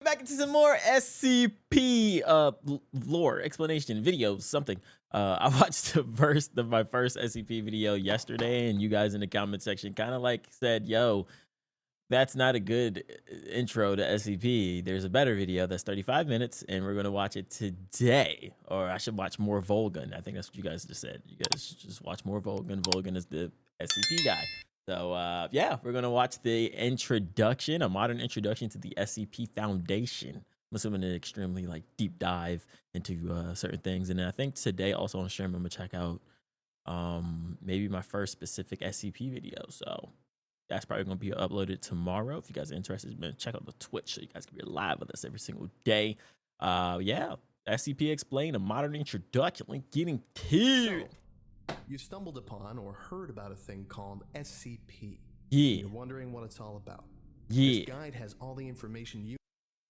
back into some more SCP lore explanation videos, something. I watched my first SCP video yesterday, and you guys in the comment section kind of like said, yo, that's not a good intro to SCP. There's a better video that's 35 minutes, and we're gonna watch it today. Or I should watch more Volgan. I think that's what you guys just said. You guys should just watch more Volgan. Volgan is the SCP guy. So yeah, we're gonna watch the introduction, a modern introduction to the SCP Foundation. I'm assuming an extremely like deep dive into certain things, and I think today also on stream I'm gonna check out maybe my first specific SCP video. So that's probably gonna be uploaded tomorrow. If you guys are interested, man, check out the Twitch so you guys can be live with us every single day. Yeah, SCP Explained, a modern introduction. Link getting killed. So, you stumbled upon or heard about a thing called SCP. Yeah. You're wondering what it's all about. Yeah. This guide has all the information you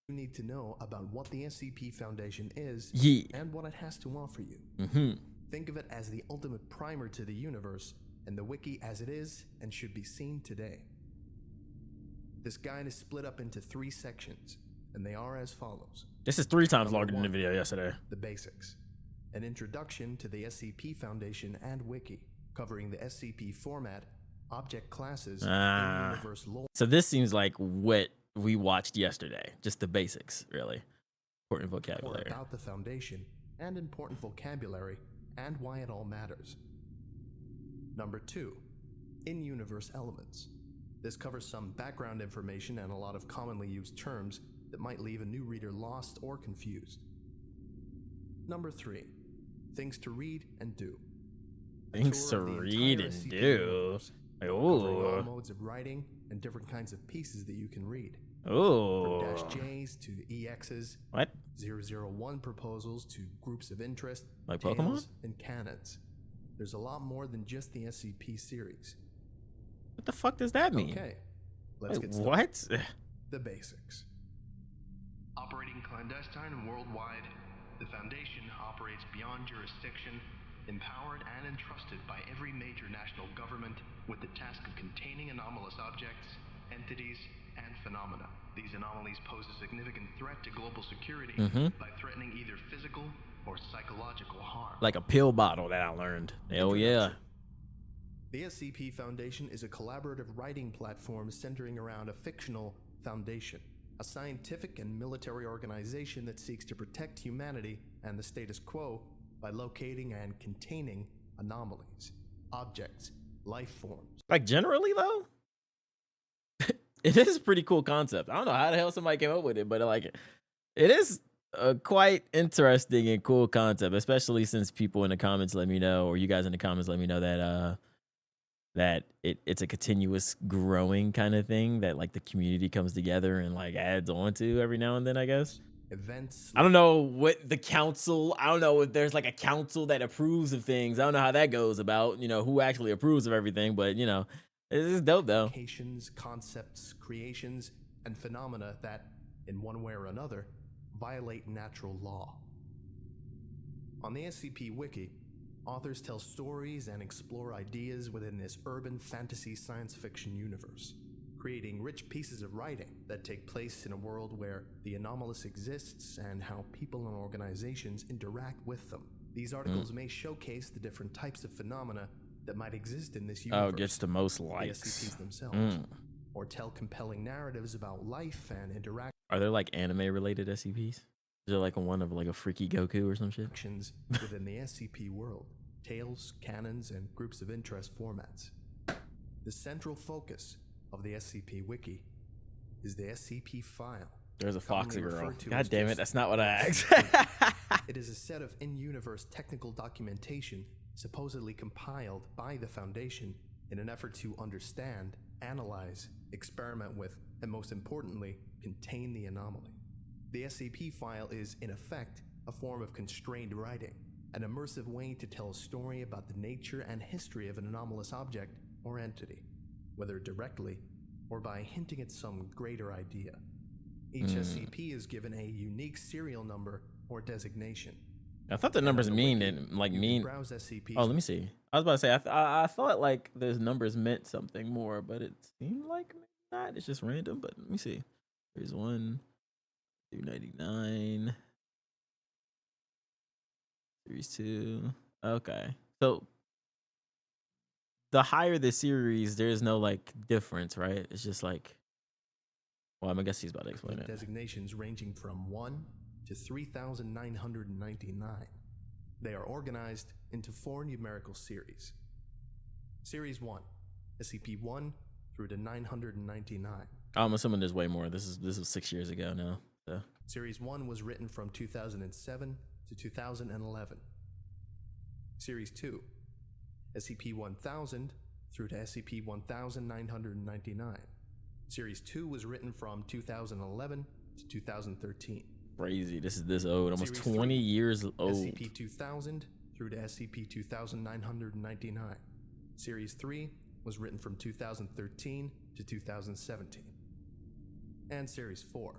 need to know about what the SCP Foundation is and what it has to offer you. Think of it as the ultimate primer to the universe, and the wiki as it is and should be seen today. This guide is split up into 3 sections, and they are as follows. This is 3 times longer than the video yesterday. The basics. An introduction to the SCP Foundation and wiki, covering the SCP format, object classes, and universe lore. So this seems like what we watched yesterday. Just the basics, really. Important vocabulary. About the Foundation, and important vocabulary, and why it all matters. Number 2, in-universe elements. This covers some background information and a lot of commonly used terms that might leave a new reader lost or confused. Number 3, things to read and do. Things to read and do. All modes of writing and different kinds of pieces that you can read. Oh. From -J's to EX's. What? 001 proposals to groups of interest. Like Pokemon? And canons. There's a lot more than just the SCP series. What the fuck does that mean? Okay, let's get started. What? The basics. Operating clandestine and worldwide, the Foundation operates beyond jurisdiction, empowered and entrusted by every major national government with the task of containing anomalous objects, entities, and phenomena. These anomalies pose a significant threat to global security by threatening either physical or psychological harm. Like a pill bottle that I learned. Hell yeah. The SCP Foundation is a collaborative writing platform centering around a fictional foundation, a scientific and military organization that seeks to protect humanity and the status quo by locating and containing anomalies, objects, life forms. Like generally though, it is a pretty cool concept. I don't know how the hell somebody came up with it, but like it is a quite interesting and cool concept, especially since people in the comments let me know, or you guys in the comments let me know that it's a continuous growing kind of thing that like the community comes together and like adds on to every now and then, I guess. Events. I don't know what the council, I don't know if there's like a council that approves of things. I don't know how that goes about, you know, who actually approves of everything, but you know, it's dope though. Locations, concepts, creations, and phenomena that, in one way or another, violate natural law. On the SCP Wiki, authors tell stories and explore ideas within this urban fantasy science fiction universe, creating rich pieces of writing that take place in a world where the anomalous exists and how people and organizations interact with them. These articles may showcase the different types of phenomena that might exist in this universe. Oh, it gets the most likes. The SCPs themselves, or tell compelling narratives about life and interaction. Are there like anime related SCPs? Is there like one of like a freaky Goku or some shit? Within the SCP world, tales, canons, and groups of interest formats. The central focus of the SCP Wiki is the SCP file. There's a Foxy girl. God damn it, that's just not what I asked. It is a set of in-universe technical documentation supposedly compiled by the Foundation in an effort to understand, analyze, experiment with, and most importantly, contain the anomaly. The SCP file is, in effect, a form of constrained writing, an immersive way to tell a story about the nature and history of an anomalous object or entity, whether directly or by hinting at some greater idea. Each SCP is given a unique serial number or designation. I thought the numbers mean Browse SCPs. Oh, let me see. I was about to say I thought like those numbers meant something more, but it seemed like maybe not. It's just random. But let me see. Here's 1, 299. Series 2. Okay. So the higher the series, there's no like difference, right? It's just like, well, I guess he's about to explain it. Designations ranging from 1 to 3,999. They are organized into 4 numerical series. Series 1, SCP-1 through to 999. I'm assuming there's way more. This was 6 years ago now. So. Series 1 was written from 2007 to 2011. Series 2, SCP-1000 through to SCP-1999. Series 2 was written from 2011 to 2013. Crazy. This is this old. Almost Series 20 3, years old. SCP-2000 through to SCP-2999. Series 3 was written from 2013 to 2017. And Series 4,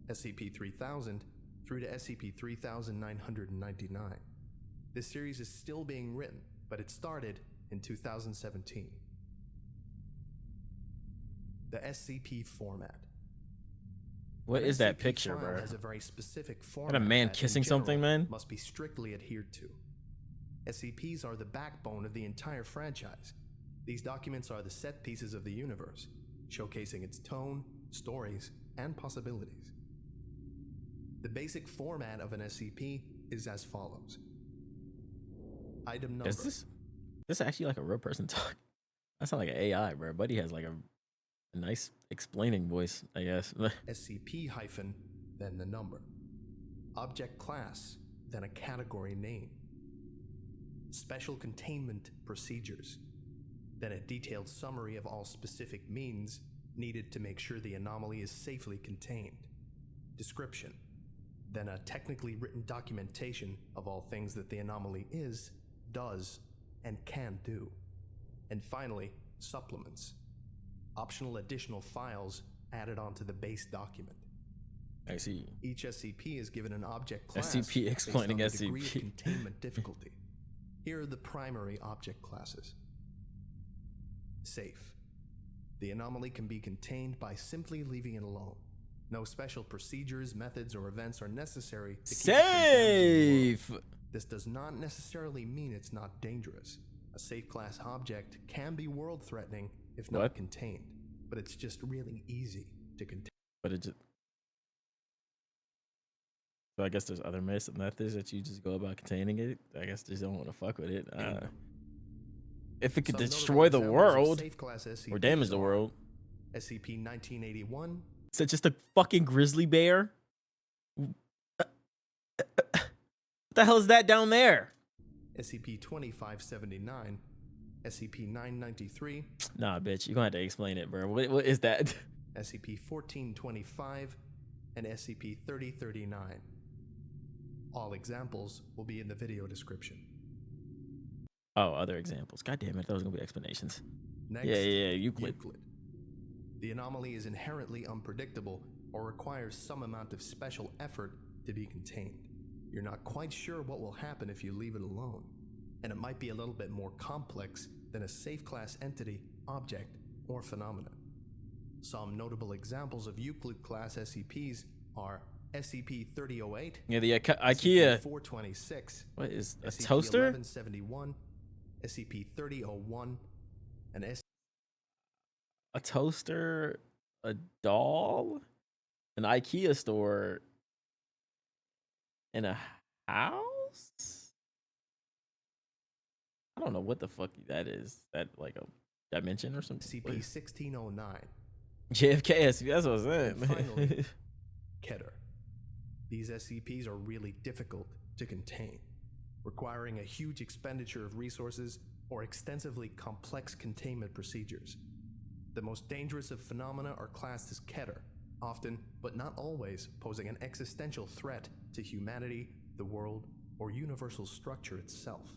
SCP-3000 through to SCP-3999. This series is still being written, but it started in 2017. The SCP format. What is that picture, file bro? has a very specific format That a man that, in kissing something, general, man? must be strictly adhered to. SCPs are the backbone of the entire franchise. These documents are the set pieces of the universe, showcasing its tone, stories, and possibilities. The basic format of an SCP is as follows. Item number. Is this actually like a real person talk? That sounds like an AI, bro. Buddy has like a nice explaining voice, I guess. SCP hyphen, then the number. Object class, then a category name. Special containment procedures, then a detailed summary of all specific means needed to make sure the anomaly is safely contained. Description, then a technically written documentation of all things that the anomaly is, does, and can do. And finally, supplements. Optional additional files added onto the base document. I see. Each SCP is given an object class SCP explaining based on the degree of SCP. containment difficulty. Here are the primary object classes. Safe. The anomaly can be contained by simply leaving it alone. No special procedures, methods, or events are necessary to keep it from damaging the world. Safe. This does not necessarily mean it's not dangerous. A safe class object can be world-threatening if not What? contained, but it's just really easy to contain. But it just. So I guess there's other methods that you just go about containing it. I guess they don't want to fuck with it. If it could Some destroy the notable examples of world safe-class or SCPs damage the are world, SCP-1981, is it just a fucking grizzly bear? What the hell is that down there? SCP-2579, SCP-993, Nah, bitch, you're gonna have to explain it, bro. What is that? SCP-1425, and SCP-3039. All examples will be in the video description. Oh, other examples. God damn it, those are gonna be explanations. Next, Yeah, Euclid. The anomaly is inherently unpredictable or requires some amount of special effort to be contained. You're not quite sure what will happen if you leave it alone, and it might be a little bit more complex than a safe class entity, object, or phenomenon. Some notable examples of Euclid class SCPs are SCP-3008, Yeah, the IKEA. SCP-426, What is a toaster? SCP-1171, SCP-3001, and A toaster, a doll, an IKEA store, in a house? I don't know what the fuck that is. That like a dimension or something? SCP-1609. JFK SCP, that's what I said. And finally, Keter. These SCPs are really difficult to contain, requiring a huge expenditure of resources or extensively complex containment procedures. The most dangerous of phenomena are classed as Keter, often, but not always, posing an existential threat to humanity, the world, or universal structure itself.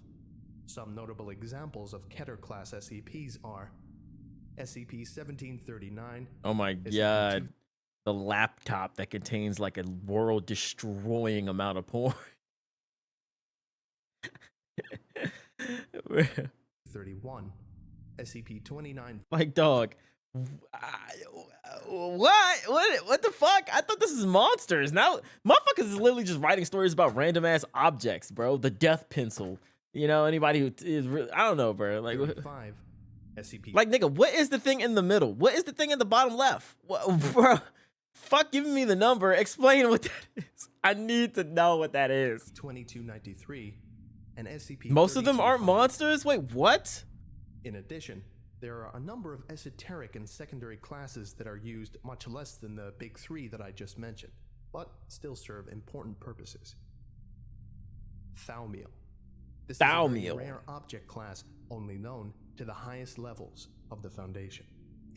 Some notable examples of Keter-class SCPs are SCP-1739. Oh my god. The laptop that contains like a world-destroying amount of porn. 31, SCP-29. Like, dog, What the fuck? I thought this is monsters. Now motherfuckers is literally just writing stories about random ass objects, bro. The death pencil. You know, anybody who is really, I don't know, bro. Like 35 SCP. like nigga, what is the thing in the middle? What is the thing in the bottom left? What, bro? Fuck giving me the number. Explain what that is. I need to know what that is. 2293 and SCP. Most of them aren't monsters? Wait, what? In addition, there are a number of esoteric and secondary classes that are used much less than the big three that I just mentioned, but still serve important purposes. Thaumiel. This is a very rare object class only known to the highest levels of the Foundation.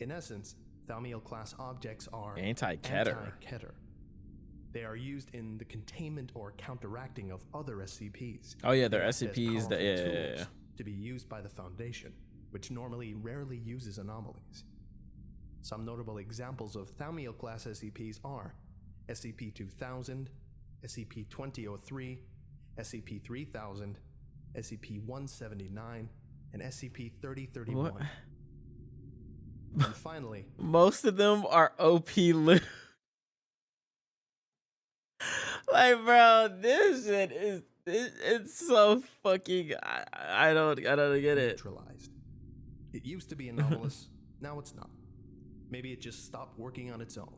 In essence, Thaumiel class objects are anti-Keter. They are used in the containment or counteracting of other SCPs. Oh yeah, they're SCPs that yeah. To be used by the Foundation, which normally rarely uses anomalies. Some notable examples of Thaumiel class SCPs are SCP-2000, SCP-2003, SCP-3000, SCP-179, and SCP-3031. And finally, most of them are OP loot. Like, bro, this shit is it's so fucking I don't get it. Neutralized. It used to be anomalous, now it's not. Maybe it just stopped working on its own.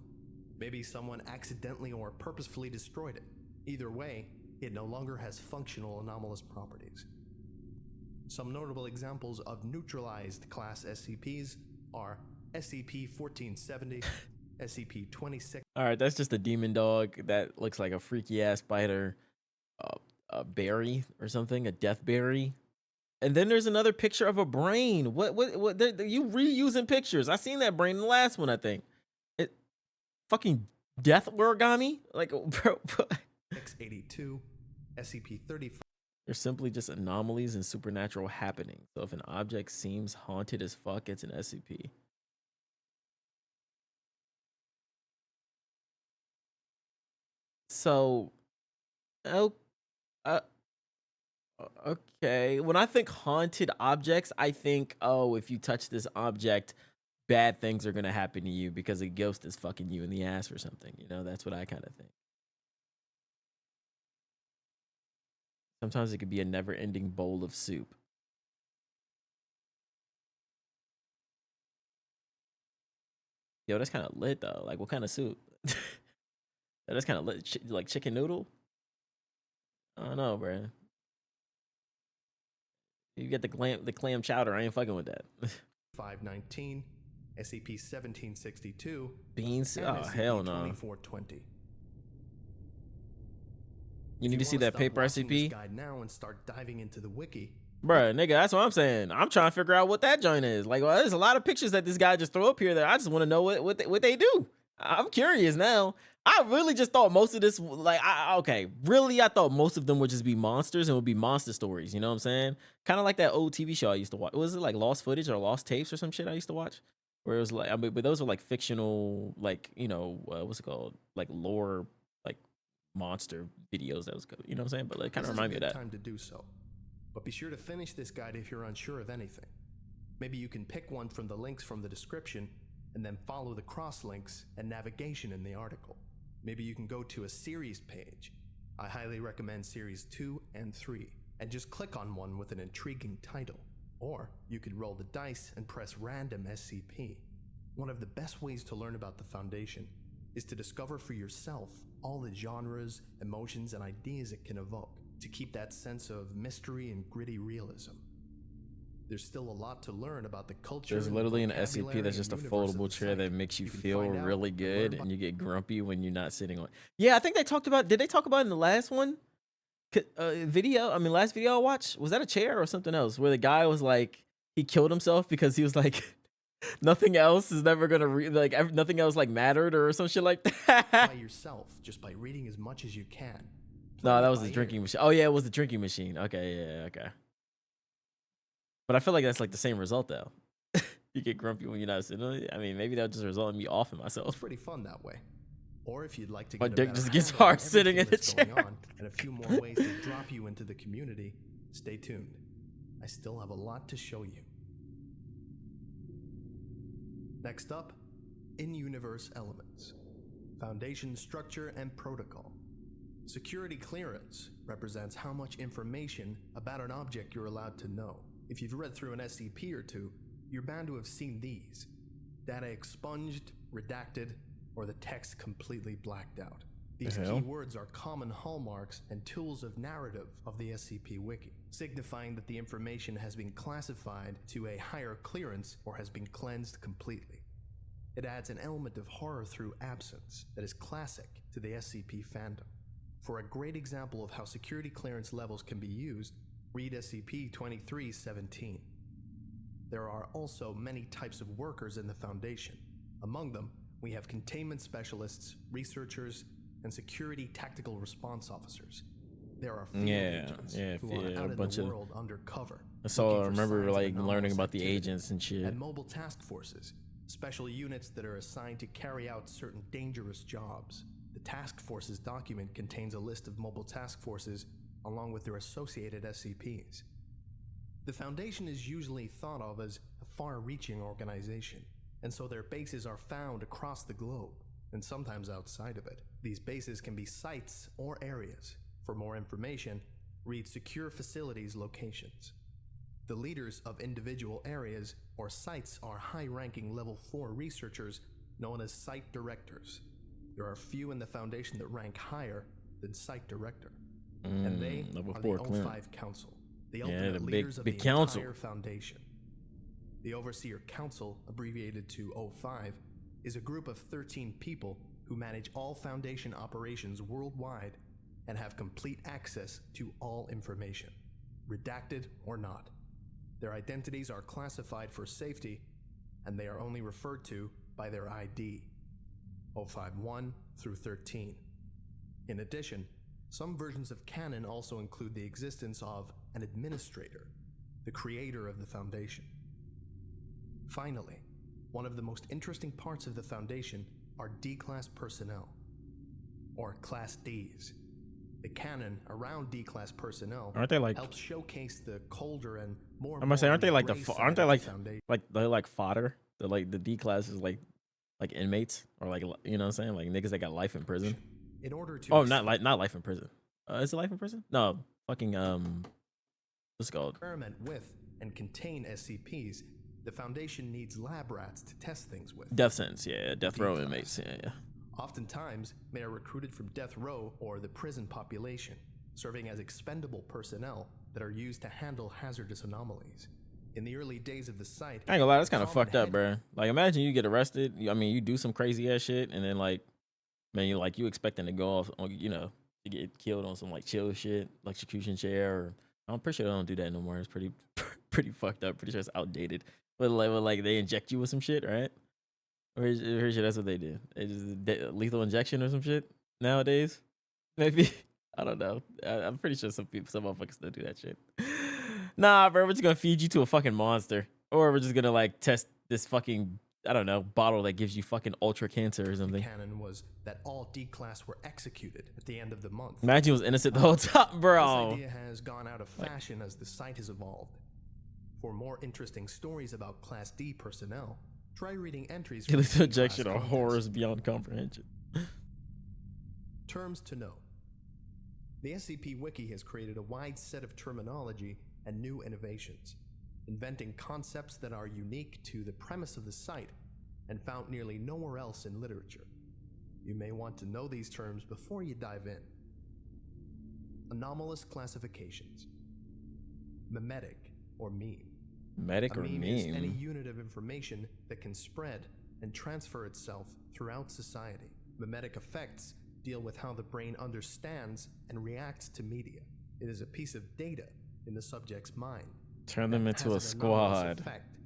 Maybe someone accidentally or purposefully destroyed it. Either way, it no longer has functional anomalous properties. Some notable examples of neutralized class SCPs are SCP-1470, SCP-26. All right, that's just a demon dog that looks like a freaky ass spider, a berry or something, a death berry. And then there's another picture of a brain. What you reusing pictures? I seen that brain in the last one, I think. It fucking death origami? Like, bro. X82, SCP-35. They're simply just anomalies and supernatural happenings. So if an object seems haunted as fuck, it's an SCP. So, okay. When I think haunted objects, I think, oh, if you touch this object, bad things are gonna happen to you because a ghost is fucking you in the ass or something. You know, that's what I kind of think. Sometimes it could be a never-ending bowl of soup. Yo, that's kind of lit though. Like, what kind of soup? That's kind of lit. Like chicken noodle? I don't know, bro. You get the clam chowder. I ain't fucking with that. 519, SCP-1762, beans. Oh hell no. 2420. You need to see that paper SCP guide now and start diving into the wiki. Bruh, nigga, that's what I'm saying. I'm trying to figure out what that joint is. Like, well, there's a lot of pictures that this guy just threw up here that I just want to know what they do. I'm curious now. I really just thought most of this, like, really, I thought most of them would just be monsters and would be monster stories. You know what I'm saying? Kind of like that old TV show I used to watch. Was it like Lost Footage or Lost Tapes or some shit I used to watch? Where it was like, I mean, but those were like fictional, like, you know, what's it called? Like lore, like monster videos. That was good. You know what I'm saying? But like, kind of remind me of that. Time to do so. But be sure to finish this guide if you're unsure of anything. Maybe you can pick one from the links from the description and then follow the cross links and navigation in the article. Maybe you can go to a series page. I highly recommend series 2 and 3 and just click on one with an intriguing title. Or you could roll the dice and press random SCP. One of the best ways to learn about the Foundation is to discover for yourself all the genres, emotions, and ideas it can evoke, to keep that sense of mystery and gritty realism. There's still a lot to learn about the culture. There's literally an SCP that's just a foldable chair that makes you feel really good and you get grumpy when you're not sitting on. Yeah, I think they talked about, did they talk about in the last one? Last video I watched, was that a chair or something else? Where the guy was like, he killed himself because he was like, nothing else is never gonna nothing else like mattered or some shit like that. By yourself, just by reading as much as you can. No, that was the drinking machine. Oh yeah, it was the drinking machine. Okay, yeah, okay. But I feel like that's like the same result though. You get grumpy when you're not sitting on it. I mean, maybe that'll just result in me offing myself. It's pretty fun that way. Or if you'd like to my get dick just gets hard sitting in the chair. And a few more ways to drop you into the community, stay tuned. I still have a lot to show you. Next up, in-universe elements. Foundation structure and protocol. Security clearance represents how much information about an object you're allowed to know. If you've read through an SCP or two, you're bound to have seen these. Data expunged, redacted, or the text completely blacked out. These keywords are common hallmarks and tools of narrative of the SCP Wiki, signifying that the information has been classified to a higher clearance or has been cleansed completely. It adds an element of horror through absence that is classic to the SCP fandom. For a great example of how security clearance levels can be used, read SCP-2317. There are also many types of workers in the Foundation. Among them, we have containment specialists, researchers, and security tactical response officers. There are field agents who are out in the world undercover. So I remember like learning about the agents and shit. And mobile task forces, special units that are assigned to carry out certain dangerous jobs. The task forces document contains a list of mobile task forces along with their associated SCPs. The Foundation is usually thought of as a far-reaching organization, and so their bases are found across the globe, and sometimes outside of it. These bases can be sites or areas. For more information, read Secure Facilities Locations. The leaders of individual areas or sites are high-ranking Level 4 researchers known as Site Directors. There are few in the Foundation that rank higher than Site Director, and they are the O5 Council, the ultimate leaders of the entire Foundation. The Overseer Council, abbreviated to O5, is a group of 13 people who manage all Foundation operations worldwide and have complete access to all information, redacted or not. Their identities are classified for safety, and they are only referred to by their ID, O51 through 13. In addition, some versions of canon also include the existence of an administrator, the creator of the Foundation. Finally, one of the most interesting parts of the Foundation are D-Class personnel, or Class Ds. The canon around D-Class personnel helps showcase the colder and more. I must say, aren't they like they're like fodder? They're like the D-Class is like inmates or like, you know what I'm saying, like niggas that got life in prison. In order to not life in prison. Is it life in prison? No, fucking what's it called? Experiment with and contain SCPs. The Foundation needs lab rats to test things with. Death sentence, yeah, death row inmates, yeah. Oftentimes, they are recruited from death row or the prison population, serving as expendable personnel that are used to handle hazardous anomalies. In the early days of the site, I ain't gonna lie, that's kind of fucked up, bro. Like, imagine you get arrested. I mean, you do some crazy ass shit, and then like, man, you expecting to go off on, you know, to get killed on some like chill shit, like execution chair. Or I'm pretty sure they don't do that no more. It's pretty fucked up. Pretty sure it's outdated. But like they inject you with some shit, right? Or that's what they do. They just lethal injection or some shit nowadays. Maybe. I don't know. I'm pretty sure some motherfuckers still do that shit. Nah, bro, we're just gonna feed you to a fucking monster. Or we're just gonna like test this fucking, I don't know, bottle that gives you fucking ultra cancer or something. The canon was that all D-Class were executed at the end of the month. Imagine he was innocent the whole time, bro. This idea has gone out of fashion as the site has evolved. For more interesting stories about Class D personnel, try reading entries from the injection are horrors beyond comprehension. Terms to know. The SCP Wiki has created a wide set of terminology and new innovations, inventing concepts that are unique to the premise of the site and found nearly nowhere else in literature. You may want to know these terms before you dive in. Anomalous classifications. Memetic or meme. Medic or meme is any unit of information that can spread and transfer itself throughout society. Memetic effects deal with how the brain understands and reacts to media. It is a piece of data in the subject's mind. Turn them into a squad.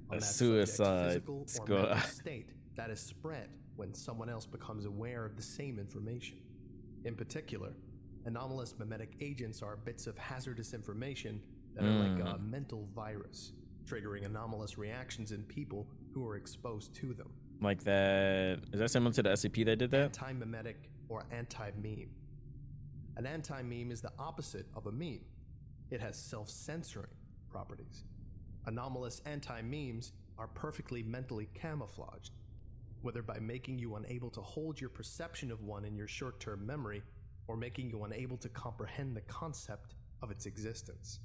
A suicide squad. State that is spread when someone else becomes aware of the same information. In particular, anomalous memetic agents are bits of hazardous information that are like a mental virus, triggering anomalous reactions in people who are exposed to them. Like that. Is that similar to the SCP that did that? Anti-memetic or anti-meme. An anti-meme is the opposite of a meme. It has self-censoring properties. Anomalous anti-memes are perfectly mentally camouflaged whether by making you unable to hold your perception of one in your short-term memory, or making you unable to comprehend the concept of its existence.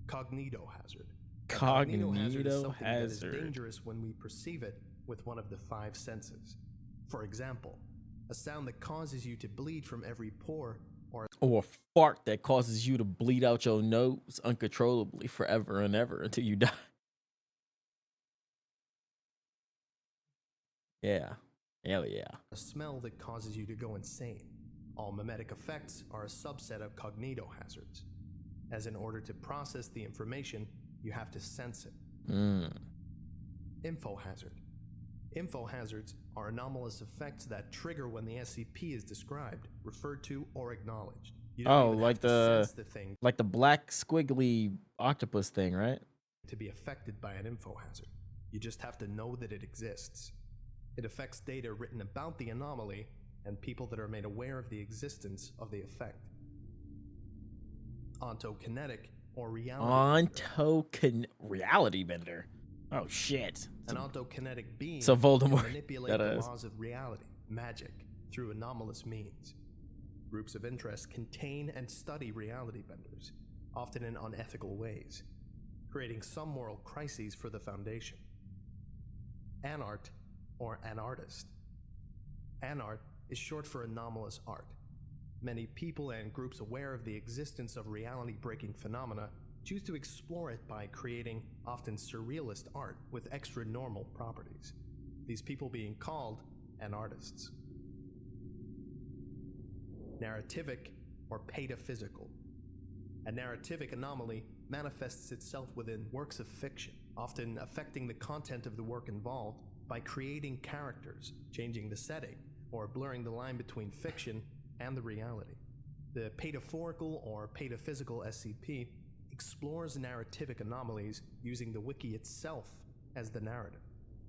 Cognitohazard. A cognitohazard is something that is dangerous when we perceive it with one of the 5 senses. For example, a sound that causes you to bleed from every pore, or a fart that causes you to bleed out your nose uncontrollably forever and ever until you die. Yeah. Hell yeah. a smell that causes you to go insane. All mimetic effects are a subset of cognitohazards, as in order to process the information, you have to sense it. Infohazard. Infohazards are anomalous effects that trigger when the SCP is described, referred to, or acknowledged. You don't even have to sense the thing like the black squiggly octopus thing, right? To be affected by an infohazard. You just have to know that it exists. It affects data written about the anomaly and people that are made aware of the existence of the effect. Ontokinetic or reality bender. Oh shit. An ontokinetic being so Voldemort can manipulate the laws of reality, magic, through anomalous means. Groups of interest contain and study reality benders, often in unethical ways, creating some moral crises for the Foundation. Anart or an artist. Anart is short for anomalous art. Many people and groups aware of the existence of reality-breaking phenomena choose to explore it by creating often surrealist art with extra-normal properties, these people being called anartists. Narrativic or pataphysical. A narrativic anomaly manifests itself within works of fiction, often affecting the content of the work involved by creating characters, changing the setting, or blurring the line between fiction and the reality. The pataphorical or pataphysical SCP explores narrativic anomalies using the wiki itself as the narrative.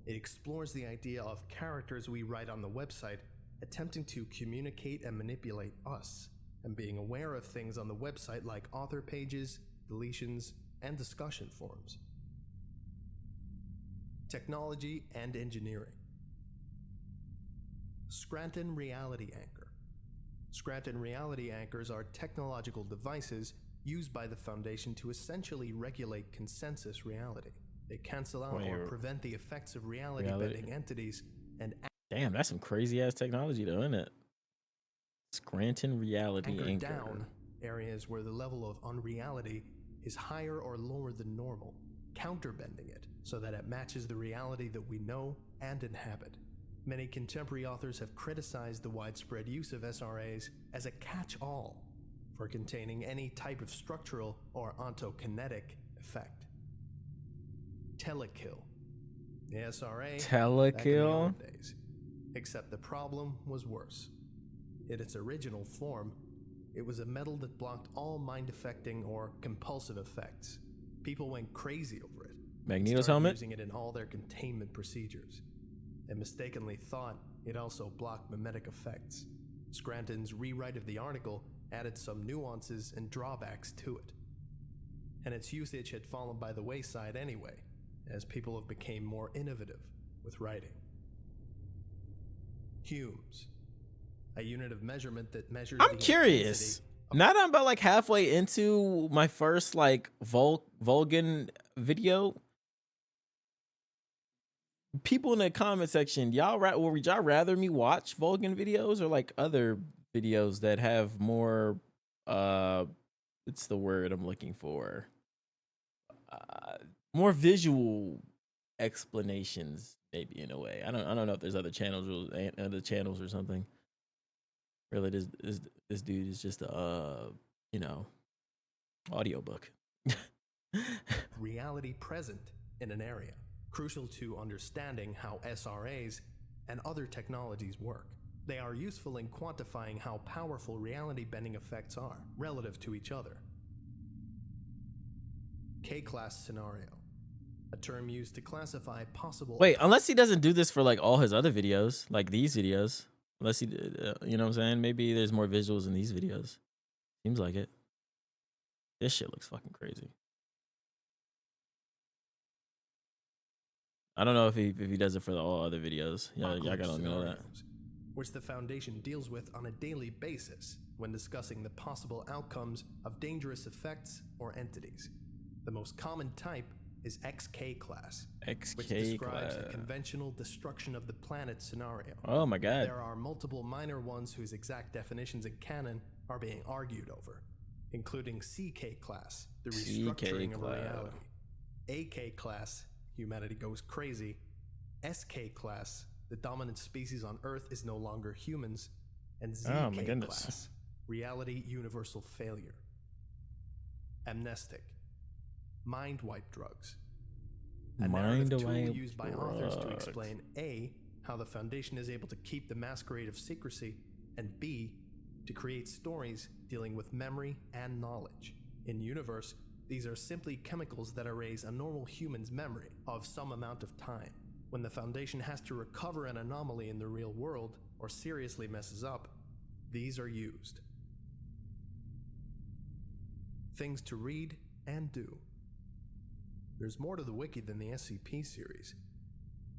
It explores the idea of characters we write on the website attempting to communicate and manipulate us, and being aware of things on the website like author pages, deletions, and discussion forums. Technology and engineering. Scranton Reality Anchor. Scranton Reality Anchors are technological devices used by the Foundation to essentially regulate consensus reality. They cancel out or prevent the effects of reality-bending entities and damn, that's some crazy ass technology though, isn't it? Scranton Reality Anchor. Down areas where the level of unreality is higher or lower than normal, counterbending it so that it matches the reality that we know and inhabit. Many contemporary authors have criticized the widespread use of SRAs as a catch-all for containing any type of structural or ontokinetic effect. Telekill. The SRA Telekill? Days, except the problem was worse. In its original form, it was a metal that blocked all mind-affecting or compulsive effects. People went crazy over it. Magneto's helmet? Using it in all their containment procedures, and mistakenly thought it also blocked mimetic effects. Scranton's rewrite of the article added some nuances and drawbacks to it, and its usage had fallen by the wayside anyway, as people have become more innovative with writing. Humes, a unit of measurement that measures I'm curious. Now that I'm about like halfway into my first like Vulcan video, people in the comment section, would y'all rather me watch Vulcan videos or like other videos that have more what's the word I'm looking for? More visual explanations, maybe, in a way. I don't know if there's other channels or something. Really, this dude is just a audiobook. Reality present in an area, crucial to understanding how SRAs and other technologies work. They are useful in quantifying how powerful reality-bending effects are relative to each other. K-class scenario, a term used to classify possible... Wait, unless he doesn't do this for like all his other videos, like these videos. Unless he, you know what I'm saying? Maybe there's more visuals in these videos. Seems like it. This shit looks fucking crazy. I don't know if he does it for all other videos. Y'all gotta let me know that. Scenarios, which the Foundation deals with on a daily basis when discussing the possible outcomes of dangerous effects or entities. The most common type is XK class, which describes a conventional destruction of the planet scenario. Oh my god. There are multiple minor ones whose exact definitions in canon are being argued over, including CK class, the restructuring of reality, AK class, humanity goes crazy, SK class, the dominant species on Earth is no longer humans, and ZK class, reality universal failure. Amnestic, mind wipe drugs. A narrative tool used by authors to explain A, how the Foundation is able to keep the masquerade of secrecy, and B, to create stories dealing with memory and knowledge. In universe, these are simply chemicals that erase a normal human's memory of some amount of time. When the Foundation has to recover an anomaly in the real world or seriously messes up, these are used. Things to read and do. There's more to the wiki than the SCP series.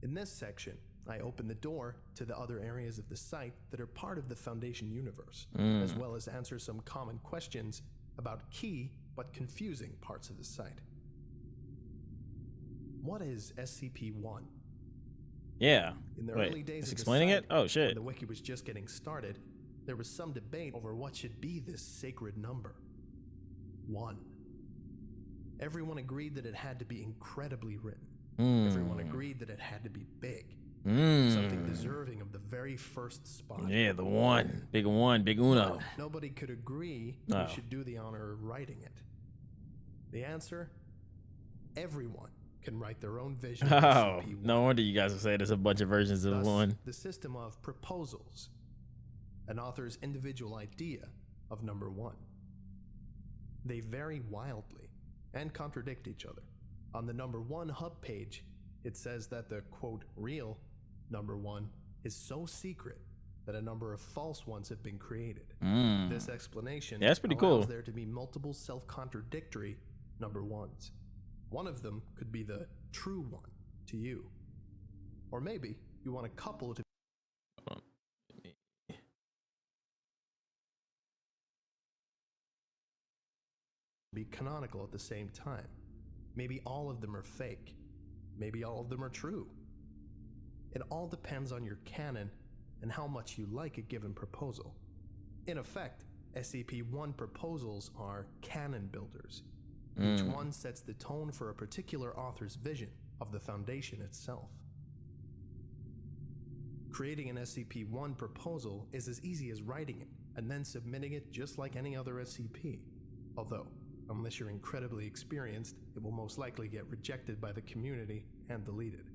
In this section, I open the door to the other areas of the site that are part of the Foundation universe, as well as answer some common questions about key but confusing parts of the site. What is SCP-1? Yeah. In the early days of explaining the site, it? Oh shit. when the wiki was just getting started, there was some debate over what should be this sacred number. 1. Everyone agreed that it had to be incredibly written. Everyone agreed that it had to be big. Something deserving of the very first spot. Yeah, the one. Big uno. Nobody could agree who should do the honor of writing it. The answer? Everyone can write their own vision of Oh, SCP-1. no wonder you guys are saying there's a bunch of versions of Thus, one. the system of proposals. An author's individual idea of number 1. They vary wildly and contradict each other. On the number 1 hub page, it says that the quote real number 1 is so secret that a number of false ones have been created. This explanation that's pretty allows cool. there to be multiple self-contradictory number 1s. One of them could be the true one to you. Or maybe you want a couple to be canonical at the same time. Maybe all of them are fake. Maybe all of them are true. It all depends on your canon and how much you like a given proposal. In effect, SCP-1 proposals are canon builders. Each one sets the tone for a particular author's vision of the Foundation itself. Creating an SCP-1 proposal is as easy as writing it and then submitting it just like any other SCP. Although, unless you're incredibly experienced, it will most likely get rejected by the community and deleted.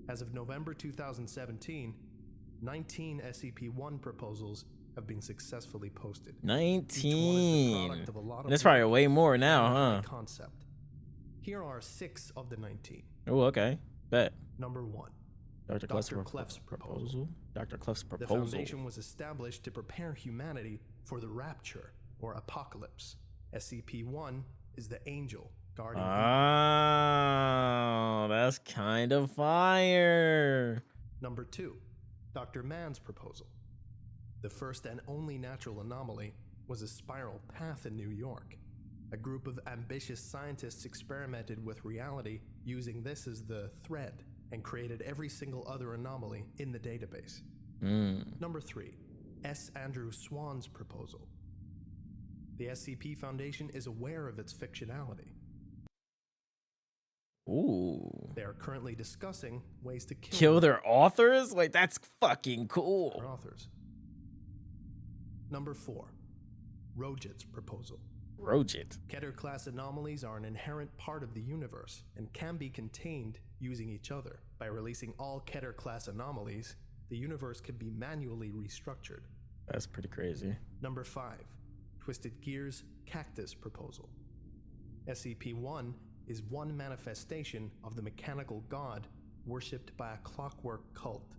As of November 2017, 19 SCP-1 proposals have been successfully posted. 19. And it's probably way more now, huh? Concept. Here are 6 of the 19. Oh, okay. Bet. Number 1. Dr. Clef's proposal. Dr. Clef's The proposal. Foundation was established to prepare humanity for the rapture or apocalypse. SCP-1 is the angel guarding Oh, that's kind of fire. Number 2. Dr. Mann's proposal. The first and only natural anomaly was a spiral path in New York. A group of ambitious scientists experimented with reality using this as the thread and created every single other anomaly in the database. Number 3. S. Andrew Swan's proposal. The SCP Foundation is aware of its fictionality. Ooh. They are currently discussing ways to Kill their authors? Like, that's fucking cool. their authors. Number 4. Rojit's proposal. Rojit. Keter-class anomalies are an inherent part of the universe and can be contained using each other. By releasing all Keter-class anomalies, the universe can be manually restructured. That's pretty crazy. Number 5. Twisted Gear's Cactus proposal. SCP-1 is one manifestation of the mechanical god worshipped by a clockwork cult,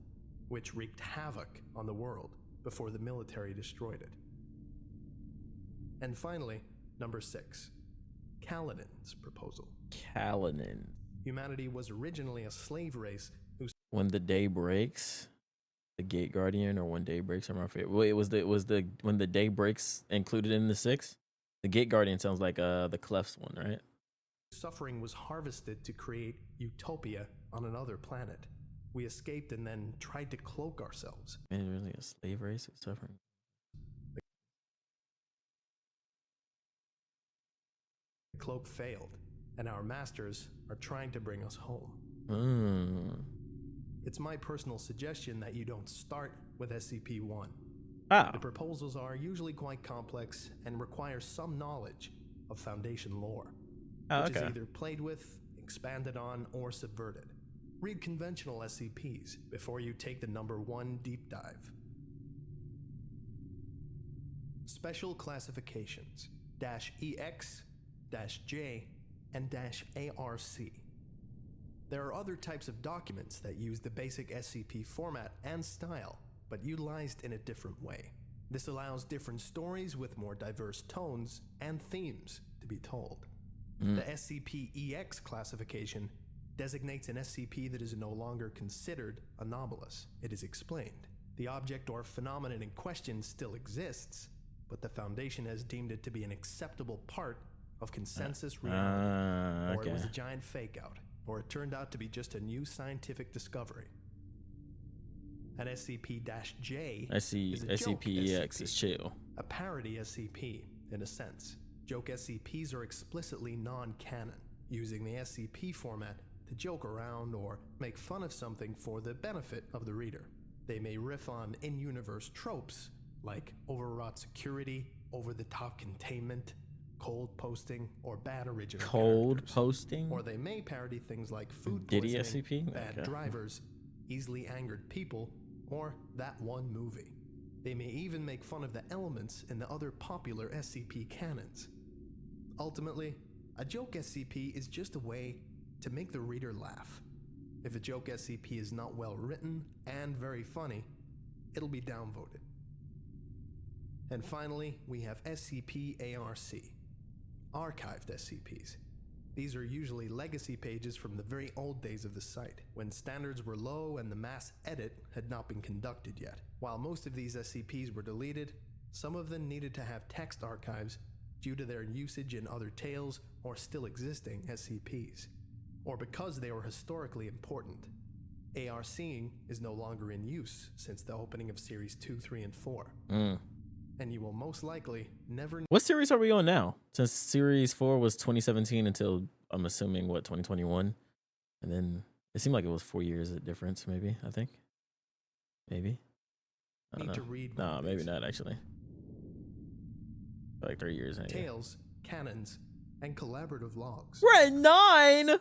which wreaked havoc on the world before the military destroyed it. And finally, number 6. Kaladin's proposal. Kalanin. Humanity was originally a slave race whose When the Day Breaks, the Gate Guardian, or When Day Breaks are my favorite. Wait, was the When the Day Breaks included in the 6? The Gate Guardian sounds like the Clef's one, right? suffering was harvested to create utopia on another planet. We escaped and then tried to cloak ourselves. Man, really a slave race who's suffering. The cloak failed, and our masters are trying to bring us home. It's my personal suggestion that you don't start with SCP-1. Oh. The proposals are usually quite complex and require some knowledge of Foundation lore, which is either played with, expanded on, or subverted. Read conventional SCPs before you take the number 1 deep dive. Special classifications -EX, -J, and -ARC. There are other types of documents that use the basic SCP format and style, but utilized in a different way. This allows different stories with more diverse tones and themes to be told. The SCP-EX classification designates an SCP that is no longer considered anomalous. It is explained. The object or phenomenon in question still exists, but the Foundation has deemed it to be an acceptable part of consensus reality. Or it was a giant fake-out, or it turned out to be just a new scientific discovery. An SCP-J is a joke SCP-EX SCP, is chill. a parody SCP, in a sense. Joke SCPs are explicitly non-canon, using the SCP format to joke around or make fun of something for the benefit of the reader. They may riff on in-universe tropes like overwrought security, over-the-top containment, cold posting, or bad original characters. Posting? Or they may parody things like food Diddy poisoning, SCP? bad drivers, easily angered people, or that one movie. They may even make fun of the elements in the other popular SCP canons. Ultimately, a joke SCP is just a way to make the reader laugh. If a joke SCP is not well written and very funny, it'll be downvoted. And finally, we have SCP-ARC, archived SCPs. These are usually legacy pages from the very old days of the site, when standards were low and the mass edit had not been conducted yet. While most of these SCPs were deleted, some of them needed to have text archives due to their usage in other tales or still existing SCPs, or because they were historically important. ARCing is no longer in use since the opening of Series 2, 3, and 4. And you will most likely never... What series are we on now? Since Series 4 was 2017 until, I'm assuming, what, 2021? And then it seemed like it was 4 years of difference, maybe, I think. Maybe. I don't know. to read No, maybe not, actually. Like 3 years. Anyway. Tales, canons, and collaborative logs. We're at 9?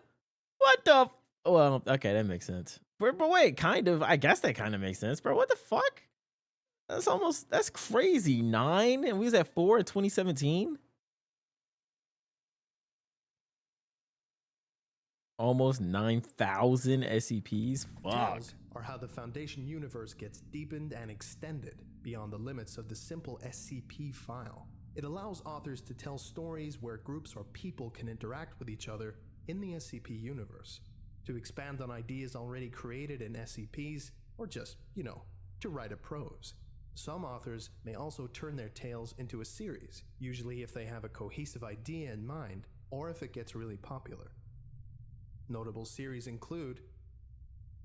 What the... Well, okay, that makes sense. But wait, kind of. I guess that kind of makes sense, bro. What the fuck? That's crazy. 9? And we was at 4 in 2017? Almost 9,000 SCPs? Fuck. Tales are how the Foundation universe gets deepened and extended beyond the limits of the simple SCP file. It allows authors to tell stories where groups or people can interact with each other in the SCP universe, to expand on ideas already created in SCPs, or just, to write a prose. Some authors may also turn their tales into a series, usually if they have a cohesive idea in mind, or if it gets really popular. Notable series include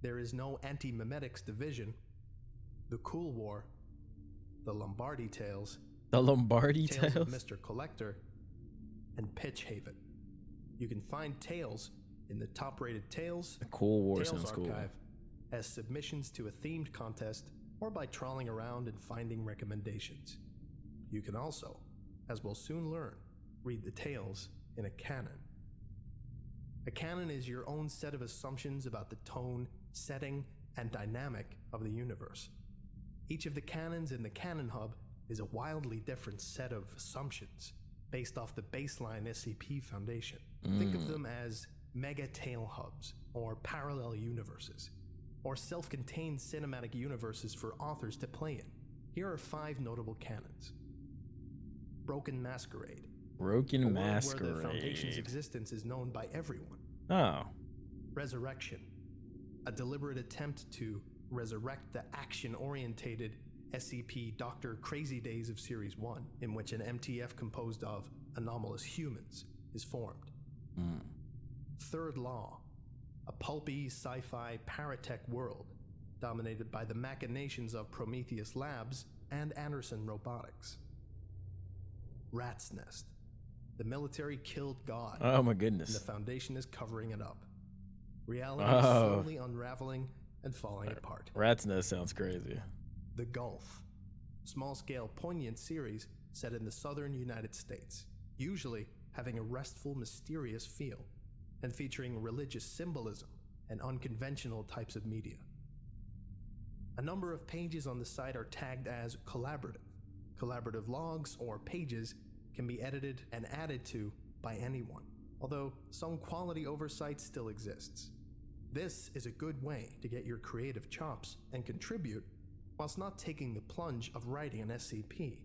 There Is No Anti-Memetics Division, The Cool War, The Lombardi Tales, The Lombardi Tales Tales? of Mr. Collector, and Pitch Haven. You can find Tales in the top-rated Tales, The Cool War Tales sounds cool. Archive, as submissions to a themed contest, or by trawling around and finding recommendations. You can also, as we'll soon learn, read the tales in a canon. A canon is your own set of assumptions about the tone, setting, and dynamic of the universe. Each of the canons in the Canon Hub is a wildly different set of assumptions based off the baseline SCP Foundation. Think of them as mega tale hubs, or parallel universes, or self-contained cinematic universes for authors to play in. Here are 5 notable canons. Broken Masquerade. Broken A world Masquerade. where the Foundation's existence is known by everyone. Oh. Resurrection, a deliberate attempt to resurrect the action-orientated SCP Dr. Crazy Days of Series 1, in which an MTF composed of anomalous humans is formed. Third Law, a pulpy sci-fi paratech world dominated by the machinations of Prometheus Labs and Anderson Robotics. Rat's Nest, the military killed God. Oh my goodness. And the Foundation is covering it up. Reality is slowly unraveling and falling apart. Rat's Nest sounds crazy. The Gulf, small-scale poignant series set in the southern United States, usually having a restful, mysterious feel, and featuring religious symbolism and unconventional types of media. A number of pages on the site are tagged as collaborative. Collaborative logs or pages can be edited and added to by anyone, although some quality oversight still exists. This is a good way to get your creative chops and contribute whilst not taking the plunge of writing an SCP.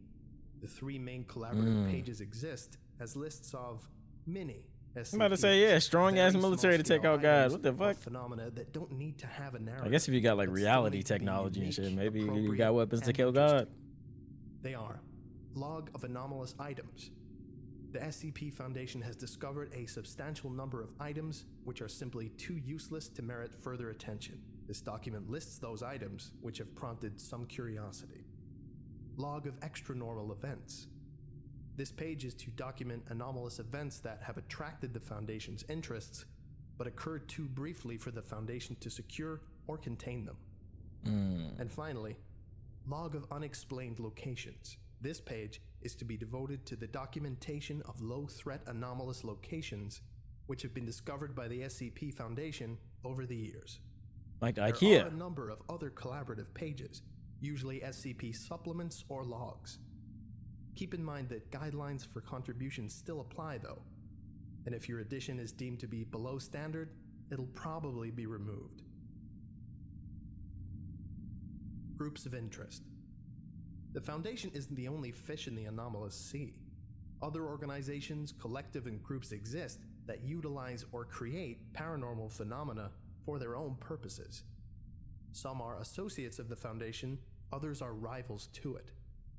The 3 main collaborative pages exist as lists of mini SCPs. I'm about to say, yeah, strong ass military to take out God. What the fuck? Phenomena that don't need to have a narrative. I guess if you got like reality technology and shit, maybe you got weapons to kill God. They are log of anomalous items. The SCP Foundation has discovered a substantial number of items which are simply too useless to merit further attention. This document lists those items which have prompted some curiosity. Log of extranormal events. This page is to document anomalous events that have attracted the Foundation's interests, but occurred too briefly for the Foundation to secure or contain them. And finally, log of unexplained locations. This page is to be devoted to the documentation of low-threat anomalous locations which have been discovered by the SCP Foundation over the years. Like There IKEA. are a number of other collaborative pages, usually SCP supplements or logs. Keep in mind that guidelines for contributions still apply though, and if your edition is deemed to be below standard, it'll probably be removed. Groups of interest. The Foundation isn't the only fish in the anomalous sea. Other organizations, collective, and groups exist that utilize or create paranormal phenomena for their own purposes. Some are associates of the Foundation, others are rivals to it.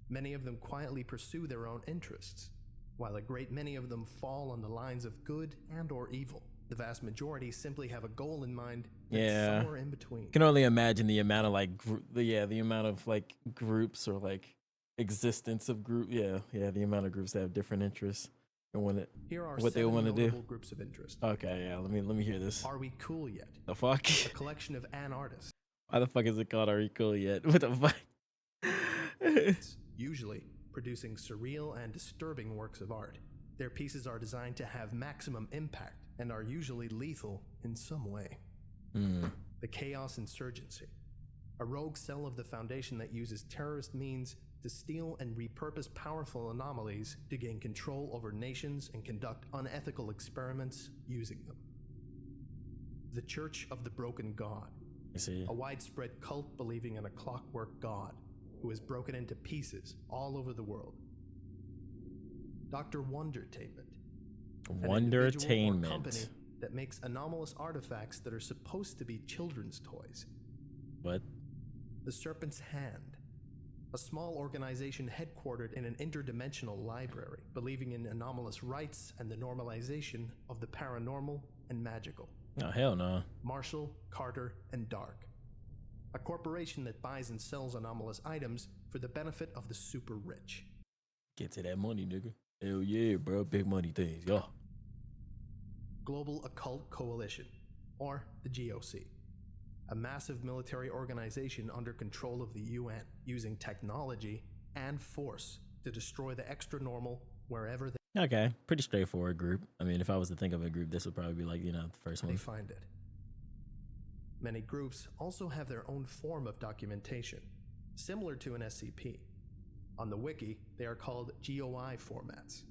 Many of them quietly pursue their own interests, while a great many of them fall on the lines of good and or evil. The vast majority simply have a goal in mind that's somewhere in between. Can only imagine the amount of like the amount of like groups or like existence of group. The amount of groups that have different interests and Here are what they want to do. notable groups of interest. Okay, yeah. Let me hear this. Are We Cool Yet? The fuck? A collection of an artists, Why the fuck is it called Are We Cool Yet? What the fuck? usually producing surreal and disturbing works of art. Their pieces are designed to have maximum impact and are usually lethal in some way. The Chaos Insurgency, a rogue cell of the Foundation that uses terrorist means to steal and repurpose powerful anomalies to gain control over nations and conduct unethical experiments using them. The Church of the Broken God, a widespread cult believing in a clockwork god who is broken into pieces all over the world. Dr. Wondertainment, an individual or company that makes anomalous artifacts that are supposed to be children's toys. What? The Serpent's Hand, a small organization headquartered in an interdimensional library, believing in anomalous rites and the normalization of the paranormal and magical. Oh, hell no. Marshall, Carter, and Dark, a corporation that buys and sells anomalous items for the benefit of the super rich. Get to that money, nigga. Hell yeah, bro. Big money things, yeah. Global Occult Coalition, or the GOC, a massive military organization under control of the UN, using technology and force to destroy the extra-normal wherever Okay, pretty straightforward group. I mean, if I was to think of a group, this would probably be like, the first one. they find it. Many groups also have their own form of documentation, similar to an SCP. On the wiki, they are called GOI formats,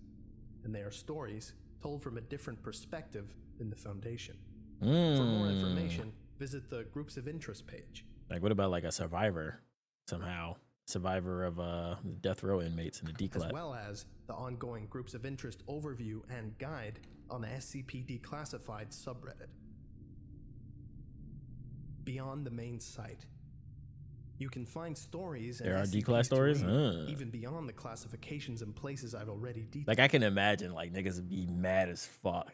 and they are stories told from a different perspective than the Foundation. For more information, visit the Groups of Interest page. Like, what about like a survivor somehow? Survivor of death row inmates in a declass. As well as the ongoing Groups of Interest overview and guide on the SCP Declassified subreddit. beyond the main site. You can find stories and There are SCPs D-class to stories? read, even beyond the classifications and places I've already detailed. Like, I can imagine, like, niggas would be mad as fuck.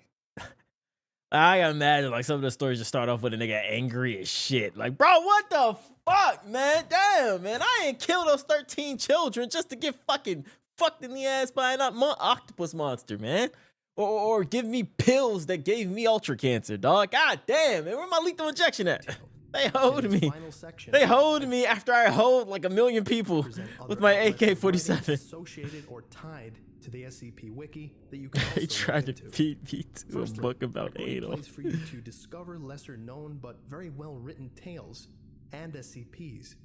I can imagine, like, some of the stories just start off with a nigga angry as shit. Like, bro, what the fuck, man? Damn, man. I ain't killed those 13 children just to get fucking fucked in the ass by an octopus monster, man. Or give me pills that gave me ultra cancer, dog. God damn, man. Where my lethal injection at? They hold me. They hold me after I hold like 1 million people with my AK-47. Associated or tied to the SCP wiki that you can also He tried to look into. feed me to Firstly, a book about a great anal. place for you to discover lesser known but very well written tales and SCPs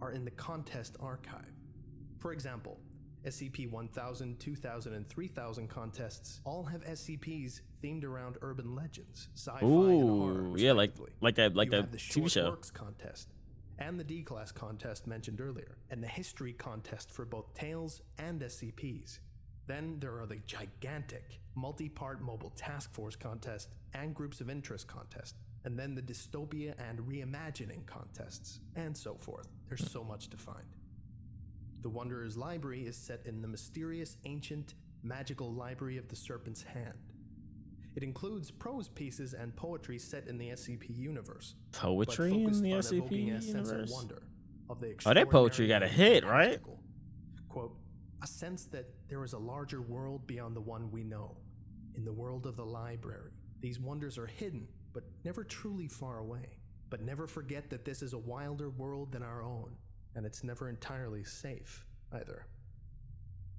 are in the contest archive. For example, SCP-1000, 2000, and 3000 contests all have SCPs themed around urban legends, sci-fi, and horror, Ooh, yeah, like respectively. that You have the TV short show. works contest and the D-class contest mentioned earlier, and the history contest for both tales and SCPs. Then there are the gigantic multi-part mobile task force contest and groups of interest contest, and then the dystopia and reimagining contests, and so forth. There's so much to find. The Wanderer's Library is set in the mysterious, ancient, magical Library of the Serpent's Hand. It includes prose pieces and poetry set in the SCP universe. Poetry but in focused the on SCP evoking a sense of universe? wonder, of the Oh, that poetry got a extraordinary hit, and right? magical. Quote, a sense that there is a larger world beyond the one we know. In the world of the library, these wonders are hidden, but never truly far away. But never forget that this is a wilder world than our own, and it's never entirely safe either.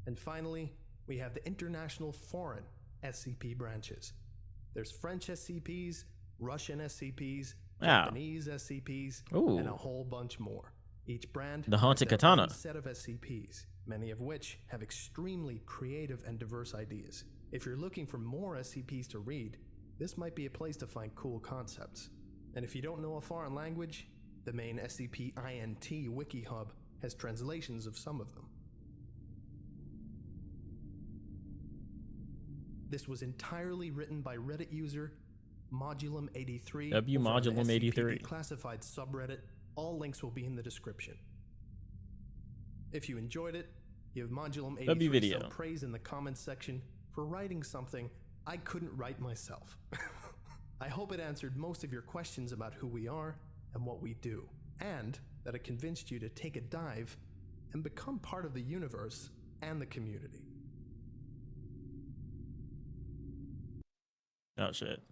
And finally, we have the international foreign SCP branches. There's French SCPs, Russian SCPs, Wow. Japanese SCPs, Ooh. and a whole bunch more. Each brand The Haunted has their Katana. own set of SCPs, many of which have extremely creative and diverse ideas. If you're looking for more SCPs to read, this might be a place to find cool concepts. And if you don't know a foreign language, the main SCP-INT wiki hub has translations of some of them. This was entirely written by Reddit user Modulum83. W over on the Modulum83. SCP Classified subreddit. All links will be in the description. If you enjoyed it, give W Modulum83 video. some praise in the comments section for writing something I couldn't write myself. I hope it answered most of your questions about who we are and what we do, and that it convinced you to take a dive and become part of the universe and the community. Oh shit.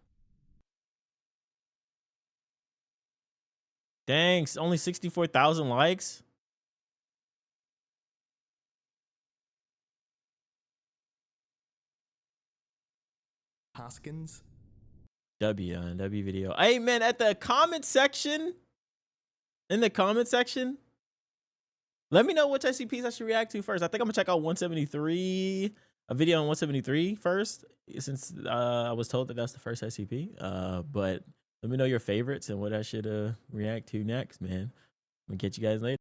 Thanks. Only 64,000 likes. Hoskins. W on W video. Hey man, at the comment section, in the comment section, let me know which SCPs I should react to first. I think I'm gonna check out 173, a video on 173 first, since I was told that that's the first SCP. But let me know your favorites and what I should react to next, man. I'm gonna catch you guys later.